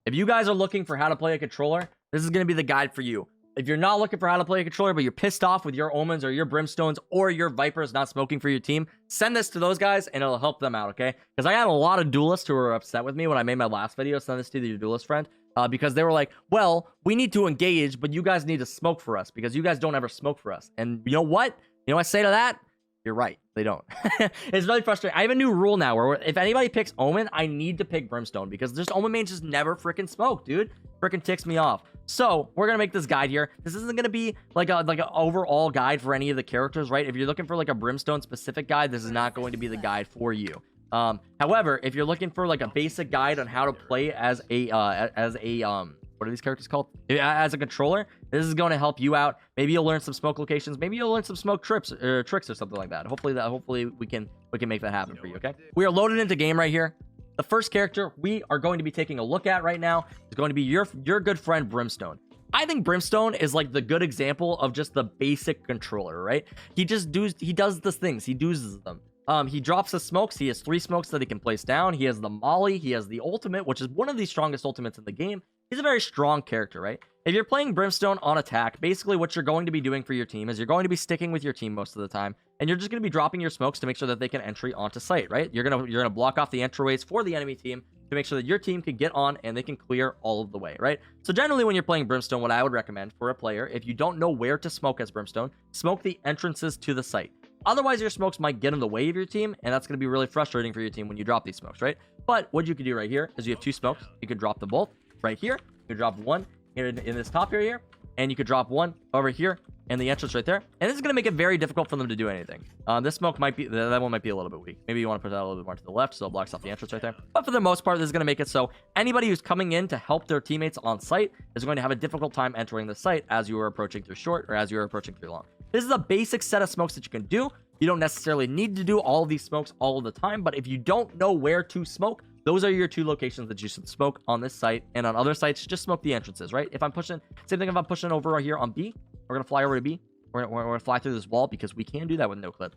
If you guys are looking for how to play a controller, this is going to be the guide for you. If you're not looking for how to play a controller, but you're pissed off with your Omens or your Brimstones or your Vipers not smoking for your team, send this to those guys and it'll help them out, okay? Because I had a lot of duelists who were upset with me when I made my last video. Send this to your duelist friend. Because they were like, well, we need to engage, but you guys need to smoke for us because you guys don't ever smoke for us. And you know what? You know what I say to that? You're right. They don't. It's really frustrating. I have a new rule now where if anybody picks Omen, I need to pick Brimstone because just Omen mains just never freaking smoke, dude. Freaking ticks me off. So we're gonna make this guide here. This isn't gonna be like an overall guide for any of the characters, right? If you're looking for like a Brimstone specific guide, this is not going to be the guide for you. However, if you're looking for like a basic guide on how to play as a what are these characters called? As a controller, this is going to help you out. Maybe you'll learn some smoke locations. Maybe you'll learn some smoke tricks or something like that. Hopefully we can make that happen for you. Okay, we are loaded into game right here. The first character we are going to be taking a look at right now is going to be your good friend Brimstone. I think Brimstone is like the good example of just the basic controller, right? He does the things. He does them. He drops the smokes. He has 3 smokes that he can place down. He has the molly. He has the ultimate, which is one of the strongest ultimates in the game. He's a very strong character, right? If you're playing Brimstone on attack, basically what you're going to be doing for your team is you're going to be sticking with your team most of the time, and you're just going to be dropping your smokes to make sure that they can entry onto site, right? You're gonna block off the entryways for the enemy team to make sure that your team can get on and they can clear all of the way, right? So generally when you're playing Brimstone, what I would recommend for a player, if you don't know where to smoke as Brimstone, smoke the entrances to the site. Otherwise, your smokes might get in the way of your team, and that's going to be really frustrating for your team when you drop these smokes, right? But what you could do right here is you have 2 smokes. You could drop them both right here. You could drop one in this top area here, and you could drop one over here in the entrance right there. And this is going to make it very difficult for them to do anything. This smoke might be, that one might be a little bit weak. Maybe you want to put that a little bit more to the left so it blocks off the entrance right there. But for the most part, this is going to make it so anybody who's coming in to help their teammates on site is going to have a difficult time entering the site as you are approaching through short or as you are approaching through long. This is a basic set of smokes that you can do. You don't necessarily need to do all of these smokes all of the time, but if you don't know where to smoke, those are your 2 locations that you should smoke on this site. And on other sites, just smoke the entrances, right? If I'm pushing, same thing if I'm pushing over right here on B, we're going to fly over to B. We're going to fly through this wall because we can do that with no clip.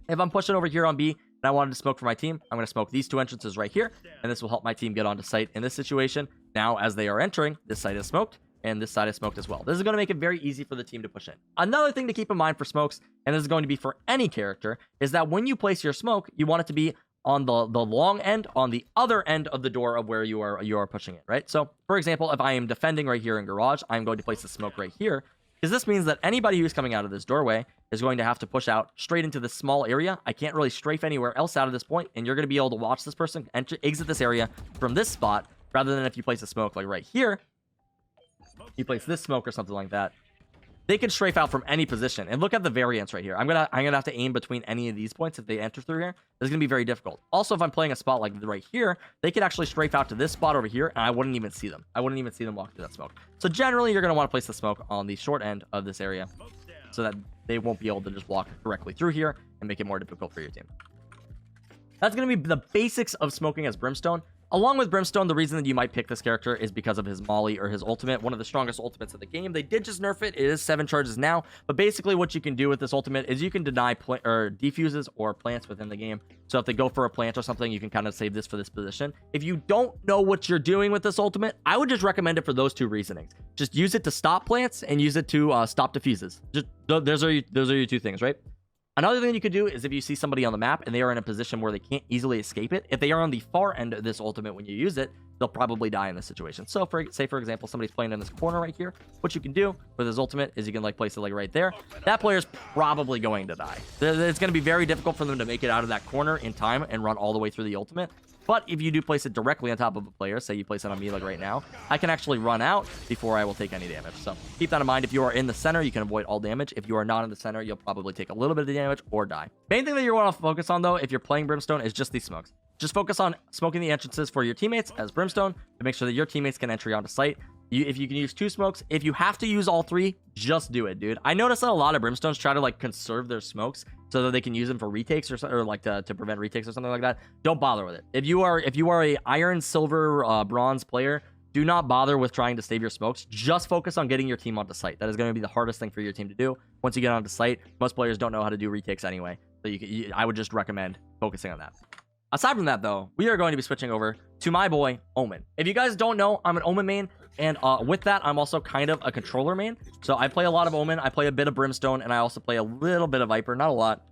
If I'm pushing over here on B and I wanted to smoke for my team, I'm going to smoke these 2 entrances right here. And this will help my team get onto site in this situation. Now, as they are entering, this site is smoked. And this side is smoked as well. This is going to make it very easy for the team to push in. Another thing to keep in mind for smokes, and this is going to be for any character, is that when you place your smoke, you want it to be on the long end, on the other end of the door of where you are pushing it, right? So, for example, if I am defending right here in garage, I'm going to place the smoke right here, because this means that anybody who's coming out of this doorway is going to have to push out straight into this small area. I can't really strafe anywhere else out of this point, and you're going to be able to watch this person exit this area from this spot, rather than if you place a smoke like right here. You place this smoke or something like that, they can strafe out from any position. And look at the variance right here. I'm gonna have to aim between any of these points if they enter through here. This is gonna be very difficult. Also, if I'm playing a spot like right here, they could actually strafe out to this spot over here, and I wouldn't even see them. I wouldn't even see them walk through that smoke. So generally, you're gonna want to place the smoke on the short end of this area, so that they won't be able to just walk directly through here and make it more difficult for your team. That's gonna be the basics of smoking as Brimstone. Along with Brimstone, the reason that you might pick this character is because of his molly or his ultimate, one of the strongest ultimates of the game. They did just nerf it. It is 7 charges now, but basically what you can do with this ultimate is you can deny defuses or plants within the game. So if they go for a plant or something, you can kind of save this for this position. If you don't know what you're doing with this ultimate, I would just recommend it for those 2 reasonings. Just use it to stop plants and use it to stop defuses. Just those are your 2 things, right? Another thing you could do is if you see somebody on the map and they are in a position where they can't easily escape it, if they are on the far end of this ultimate when you use it, they'll probably die in this situation. So say for example, somebody's playing in this corner right here. What you can do with his ultimate is you can like place it like right there. That player's probably going to die. It's going to be very difficult for them to make it out of that corner in time and run all the way through the ultimate. But if you do place it directly on top of a player, say you place it on me like right now, I can actually run out before I will take any damage. So keep that in mind. If you are in the center, you can avoid all damage. If you are not in the center, you'll probably take a little bit of damage or die. Main thing that you want to focus on, though, if you're playing Brimstone, is just these smokes. Just focus on smoking the entrances for your teammates as Brimstone to make sure that your teammates can enter onto site. If you can use 2 smokes, if you have to use all 3, just do it, dude. I noticed that a lot of Brimstones try to like conserve their smokes so that they can use them for retakes or like to prevent retakes or something like that. Don't bother with it. If you are a iron, silver, bronze player, do not bother with trying to save your smokes. Just focus on getting your team onto site. That is going to be the hardest thing for your team to do. Once you get onto site, most players don't know how to do retakes anyway. So I would just recommend focusing on that. Aside from that, though, we are going to be switching over to my boy, Omen. If you guys don't know, I'm an Omen main. And with that, I'm also kind of a controller main. So I play a lot of Omen. I play a bit of Brimstone. And I also play a little bit of Viper. Not a lot.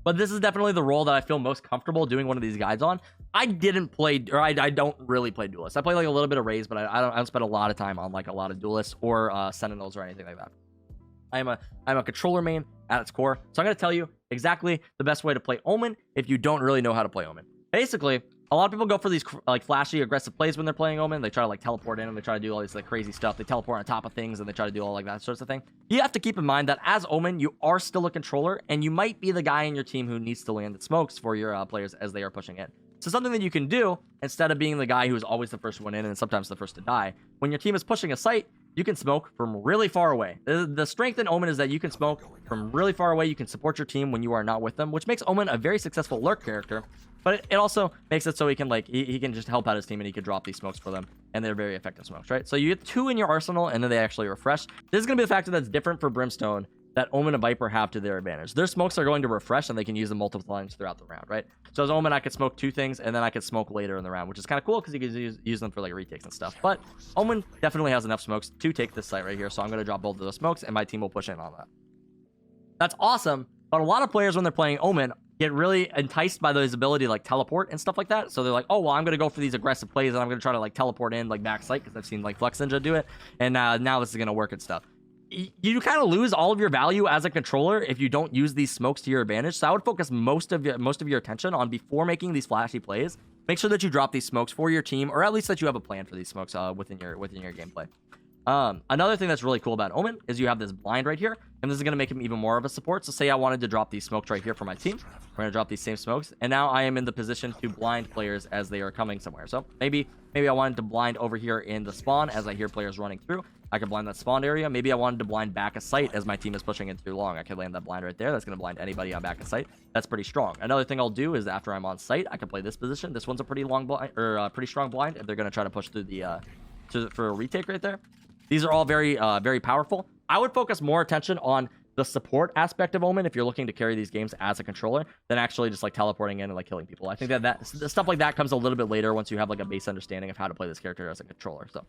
But this is definitely the role that I feel most comfortable doing one of these guides on. I didn't play, or I don't really play Duelists. I play like a little bit of Raze, but I don't spend a lot of time on like a lot of Duelists or Sentinels or anything like that. I'm a controller main at its core. So I'm going to tell you exactly the best way to play Omen if you don't really know how to play Omen. Basically, a lot of people go for these like flashy, aggressive plays when they're playing Omen. They try to like teleport in and they try to do all this like crazy stuff. They teleport on top of things and they try to do all like that sorts of thing. You have to keep in mind that as Omen, you are still a controller and you might be the guy in your team who needs to land the smokes for your players as they are pushing in. So something that you can do instead of being the guy who's always the first one in and sometimes the first to die, when your team is pushing a site, you can smoke from really far away. The strength in Omen is that you can smoke from really far away. You can support your team when you are not with them, which makes Omen a very successful lurk character. But it also makes it so he can like he can just help out his team and he can drop these smokes for them, and they're very effective smokes, right? So you get 2 in your arsenal, and then they actually refresh. This is gonna be the factor that's different for Brimstone that Omen and Viper have to their advantage. Their smokes are going to refresh, and they can use them multiple times throughout the round, right? So as Omen, I could smoke 2 things, and then I could smoke later in the round, which is kind of cool because you can use them for like retakes and stuff. But Omen definitely has enough smokes to take this site right here, so I'm gonna drop both of those smokes, and my team will push in on that. That's awesome, but a lot of players when they're playing Omen get really enticed by those ability to like teleport and stuff like that. So they're like, oh, well, I'm going to go for these aggressive plays and I'm going to try to like teleport in like backside because I've seen like Flex Ninja do it. And now this is going to work and stuff. You kind of lose all of your value as a controller if you don't use these smokes to your advantage. So I would focus most of your attention on before making these flashy plays. Make sure that you drop these smokes for your team, or at least that you have a plan for these smokes within your gameplay. Another thing that's really cool about Omen is you have this blind right here, and this is going to make him even more of a support. So say I wanted to drop these smokes right here for my team. We're going to drop these same smokes, and now I am in the position to blind players as they are coming somewhere. So maybe I wanted to blind over here in the spawn as I hear players running through. I could blind that spawn area. Maybe I wanted to blind back a site as my team is pushing in through long. I could land that blind right there. That's going to blind anybody on back a site. That's pretty strong. Another thing I'll do is after I'm on site, I can play this position. This one's a pretty long blind, or pretty strong blind if they're going to try to push through the for a retake right there. These are all very very powerful. I would focus more attention on the support aspect of Omen if you're looking to carry these games as a controller than actually just like teleporting in and like killing people. I think that stuff like that comes a little bit later once you have like a base understanding of how to play this character as a controller. So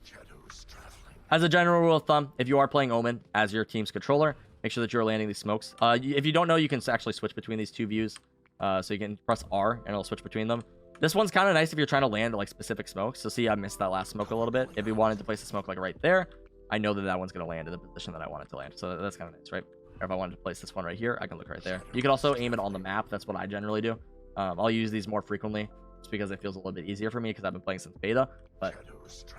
as a general rule of thumb, if you are playing Omen as your team's controller, make sure that you're landing these smokes. If you don't know, you can actually switch between these 2 views. So you can press R and it'll switch between them. This one's kind of nice if you're trying to land like specific smokes. So see, I missed that last smoke a little bit. If you wanted to place a smoke like right there, I know that one's going to land in the position that I want it to land. So that's kind of nice, right? Or if I wanted to place this one right here, I can look right there. You can also aim it on the map. That's what I generally do. I'll use these more frequently just because it feels a little bit easier for me because I've been playing since beta. But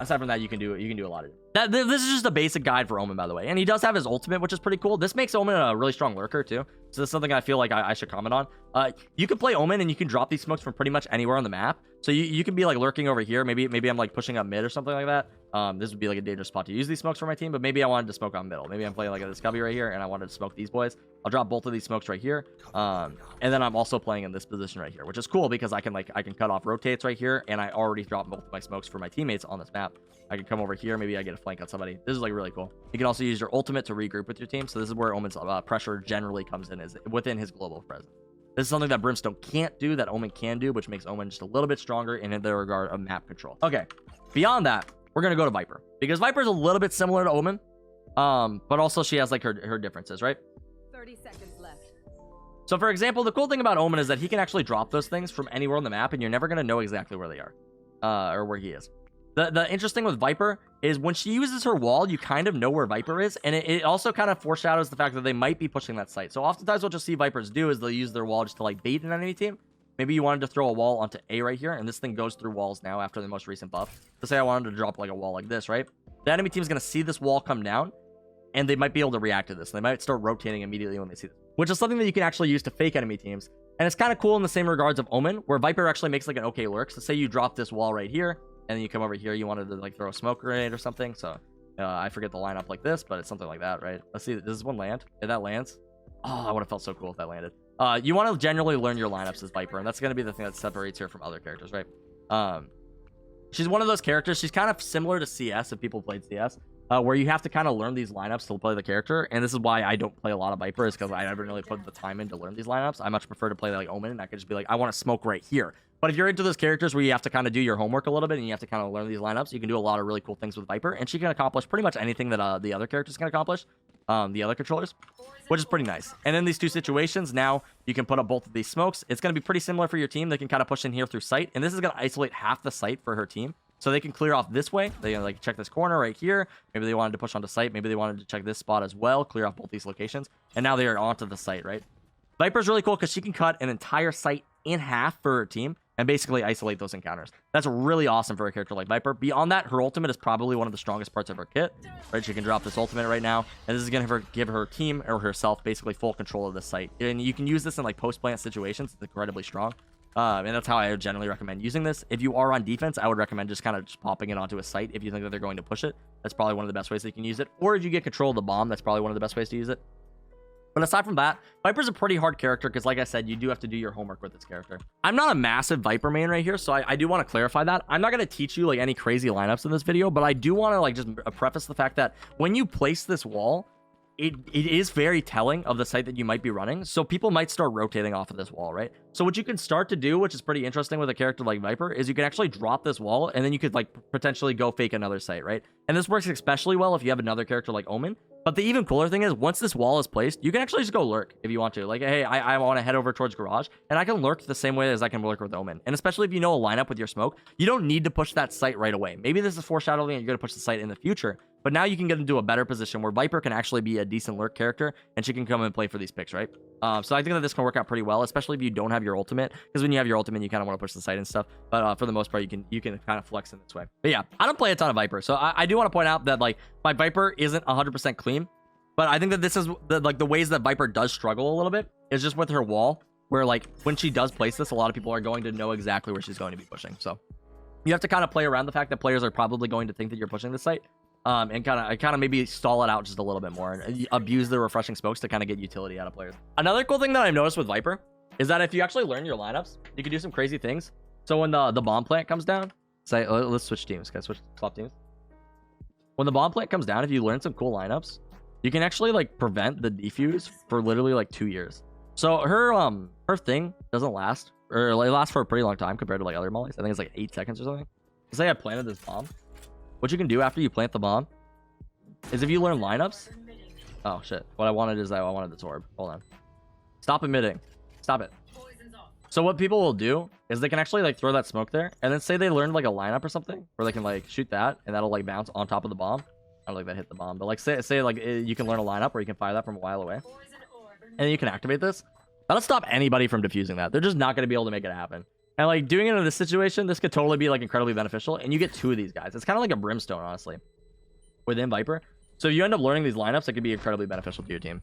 aside from that, you can do a lot of it. This is just a basic guide for Omen, by the way. And he does have his ultimate, which is pretty cool. This makes Omen a really strong lurker too. So that's something I feel like I should comment on. You can play Omen and you can drop these smokes from pretty much anywhere on the map. So you can be like lurking over here. Maybe I'm like pushing up mid or something like that. This would be like a dangerous spot to use these smokes for my team, but maybe I wanted to smoke on middle. Maybe I'm playing like this cubby right here and I wanted to smoke these boys. I'll drop both of these smokes right here. And then I'm also playing in this position right here, which is cool because I can cut off rotates right here, and I already dropped both of my smokes for my teammates on this map. I can come over here, maybe I get a flank on somebody. This is like really cool. You can also use your ultimate to regroup with your team. So this is where Omen's pressure generally comes in, is within his global presence. This is something that Brimstone can't do that Omen can do, which makes Omen just a little bit stronger in the regard of map control. Okay, beyond that, we're gonna go to Viper, because Viper is a little bit similar to Omen, but also she has like her differences, right? 30 seconds left. So for example, the cool thing about Omen is that he can actually drop those things from anywhere on the map, and you're never gonna know exactly where they are, or where he is. The interesting with Viper is when she uses her wall, you kind of know where Viper is, and it also kind of foreshadows the fact that they might be pushing that site. So oftentimes what you'll see Vipers do is they'll use their wall just to like bait an enemy team. Maybe you wanted to throw a wall onto A right here, and this thing goes through walls now after the most recent buff. So say I wanted to drop like a wall like this, right? The enemy team is going to see this wall come down, and they might be able to react to this. They might start rotating immediately when they see this, which is something that you can actually use to fake enemy teams. And it's kind of cool in the same regards of Omen, where Viper actually makes like an okay lurk. So say you drop this wall right here, and then you come over here, you wanted to like throw a smoke grenade or something. So I forget the lineup like this, but it's something like that, right? Let's see, does this one land? If that lands, oh, I would have felt so cool if that landed. You want to generally learn your lineups as Viper, and that's going to be the thing that separates her from other characters, right? She's one of those characters, she's kind of similar to CS if people played CS, where you have to kind of learn these lineups to play the character. And this is why I don't play a lot of Viper, is because I haven't really put the time in to learn these lineups. I much prefer to play like Omen, and I could just be like, I want to smoke right here. But if you're into those characters where you have to kind of do your homework a little bit and you have to kind of learn these lineups, you can do a lot of really cool things with Viper, and she can accomplish pretty much anything that the other characters can accomplish, the other controllers, which is pretty nice. And in these two situations, now you can put up both of these smokes. It's going to be pretty similar for your team. They can kind of push in here through sight, and this is going to isolate half the site for her team. So they can clear off this way. They like check this corner right here. Maybe they wanted to push onto site. Maybe they wanted to check this spot as well, clear off both these locations. And now they are onto the site, right? Viper's really cool because she can cut an entire site in half for her team and basically isolate those encounters. That's really awesome for a character like Viper. Beyond that, her ultimate is probably one of the strongest parts of her kit, right? She can drop this ultimate right now, and this is going to give her team or herself basically full control of the site. And you can use this in like post-plant situations. It's incredibly strong. And that's how I would generally recommend using this. If you are on defense, I would recommend just kind of popping it onto a site if you think that they're going to push it. That's probably one of the best ways that you can use it. Or if you get control of the bomb, that's probably one of the best ways to use it. But aside from that, Viper's a pretty hard character because, like I said, you do have to do your homework with this character. I'm not a massive Viper main right here, so I do want to clarify that. I'm not going to teach you like any crazy lineups in this video, but I do want to like just preface the fact that when you place this wall, it is very telling of the site that you might be running. So people might start rotating off of this wall, right? So what you can start to do, which is pretty interesting with a character like Viper, is you can actually drop this wall and then you could like potentially go fake another site, right? And this works especially well if you have another character like Omen. But the even cooler thing is, once this wall is placed, you can actually just go lurk if you want to. Like, hey, I want to head over towards garage, and I can lurk the same way as I can lurk with Omen. And especially if you know a lineup with your smoke, you don't need to push that site right away. Maybe this is foreshadowing that you're going to push the site in the future, but now you can get into a better position where Viper can actually be a decent lurk character, and she can come and play for these picks, right? So I think that this can work out pretty well, especially if you don't have your ultimate, because when you have your ultimate, you kind of want to push the site and stuff. But for the most part, you can kind of flex in this way. But yeah, I don't play a ton of Viper, so I do want to point out that like my Viper isn't 100% clean. But I think that this is the ways that Viper does struggle a little bit is just with her wall, where like when she does place this, a lot of people are going to know exactly where she's going to be pushing. So you have to kind of play around the fact that players are probably going to think that you're pushing the site, and kind of maybe stall it out just a little bit more and abuse the refreshing smokes to kind of get utility out of players. Another cool thing that I've noticed with Viper is that if you actually learn your lineups, you can do some crazy things. So when the bomb plant comes down, say let's switch teams, guys, swap teams. When the bomb plant comes down, if you learn some cool lineups, you can actually like prevent the defuse for literally like 2 years. So her thing doesn't last, or like, it lasts for a pretty long time compared to like other mollies. I think it's like 8 seconds or something. Say I planted this bomb. What you can do after you plant the bomb is if you learn lineups. Oh shit! What I wanted is I wanted this orb. Hold on. Stop emitting. Stop it. So what people will do is they can actually like throw that smoke there, and then say they learned like a lineup or something, where they can like shoot that, and that'll like bounce on top of the bomb. I don't think that hit the bomb, but like say like you can learn a lineup where you can fire that from a while away, and then you can activate this. That'll stop anybody from defusing that. They're just not going to be able to make it happen. And like doing it in this situation, this could totally be like incredibly beneficial, and you get 2 of these guys. It's kind of like a Brimstone, honestly, within Viper. So if you end up learning these lineups, it could be incredibly beneficial to your team.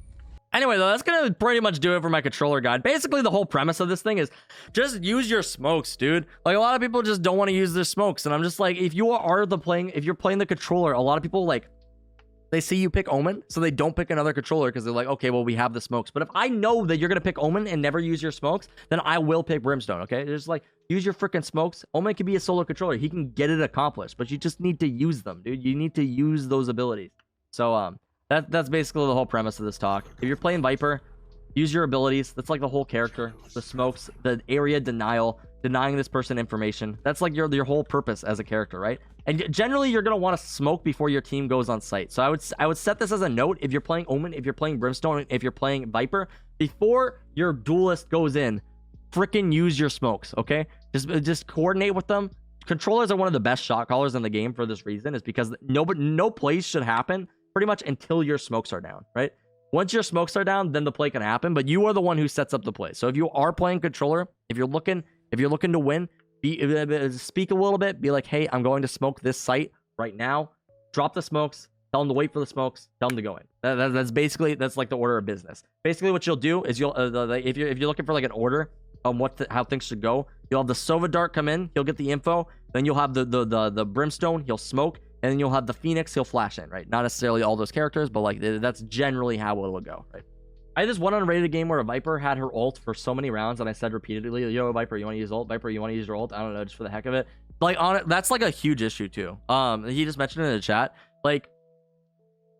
Anyway, though, that's gonna pretty much do it for my controller guide. Basically, the whole premise of this thing is just use your smokes, dude. Like, a lot of people just don't want to use their smokes, and I'm just like, if you're playing the controller, a lot of people like they see you pick Omen, so they don't pick another controller because they're like, okay, well, we have the smokes. But if I know that you're gonna pick Omen and never use your smokes, then I will pick Brimstone. Okay, just like use your freaking smokes. Omen can be a solo controller; he can get it accomplished, but you just need to use them, dude. You need to use those abilities. So that's basically the whole premise of this talk. If you're playing Viper, use your abilities. That's like the whole character. The smokes, the area denial, denying this person information. That's like your whole purpose as a character, right? And generally, you're gonna want to smoke before your team goes on site. So I would set this as a note. If you're playing Omen, if you're playing Brimstone, if you're playing Viper, before your duelist goes in, freaking use your smokes, okay? Just coordinate with them. Controllers are one of the best shot callers in the game for this reason, is because no plays should happen pretty much until your smokes are down, right? Once your smokes are down, then the play can happen, but you are the one who sets up the play. So if you are playing controller, if you're looking to win, speak a little bit, be like, hey, I'm going to smoke this site right now. Drop the smokes, tell them to wait for the smokes, tell them to go in. That's like the order of business. Basically what you'll do is if you're looking for like an order on how things should go, you'll have the Sova Dart come in, he'll get the info, then you'll have the Brimstone, he'll smoke, and then you'll have the Phoenix, he'll flash in, right? Not necessarily all those characters, but like that's generally how it will go, right? I had this one unrated game where a Viper had her ult for so many rounds, and I said repeatedly, yo, Viper, you want to use ult? Viper, you want to use your ult? I don't know, just for the heck of it. Like, on it, that's like a huge issue too. He just mentioned it in the chat. Like,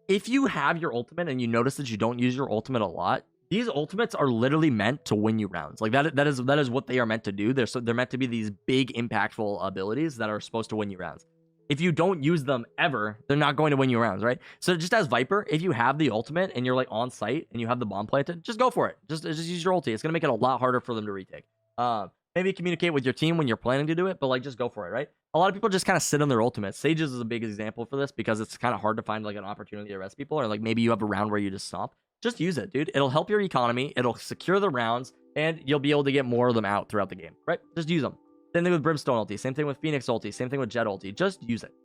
if you have your ultimate and you notice that you don't use your ultimate a lot, These ultimates are literally meant to win you rounds. Like that is what they are meant to do. They're meant to be these big impactful abilities that are supposed to win you rounds. If you don't use them ever, they're not going to win you rounds, right? So just as Viper, if you have the ultimate and you're like on site and you have the bomb planted, just go for it. Just use your ulti. It's gonna make it a lot harder for them to retake. Maybe communicate with your team when you're planning to do it, but like just go for it, right? A lot of people just kind of sit on their ultimates. Sages is a big example for this because it's kind of hard to find like an opportunity to rest people, or like maybe you have a round where you just stomp. Just use it, dude. It'll help your economy. It'll secure the rounds, and you'll be able to get more of them out throughout the game, right? Just use them. Same thing with Brimstone ulti. Same thing with Phoenix ulti. Same thing with Jet ulti. Just use it.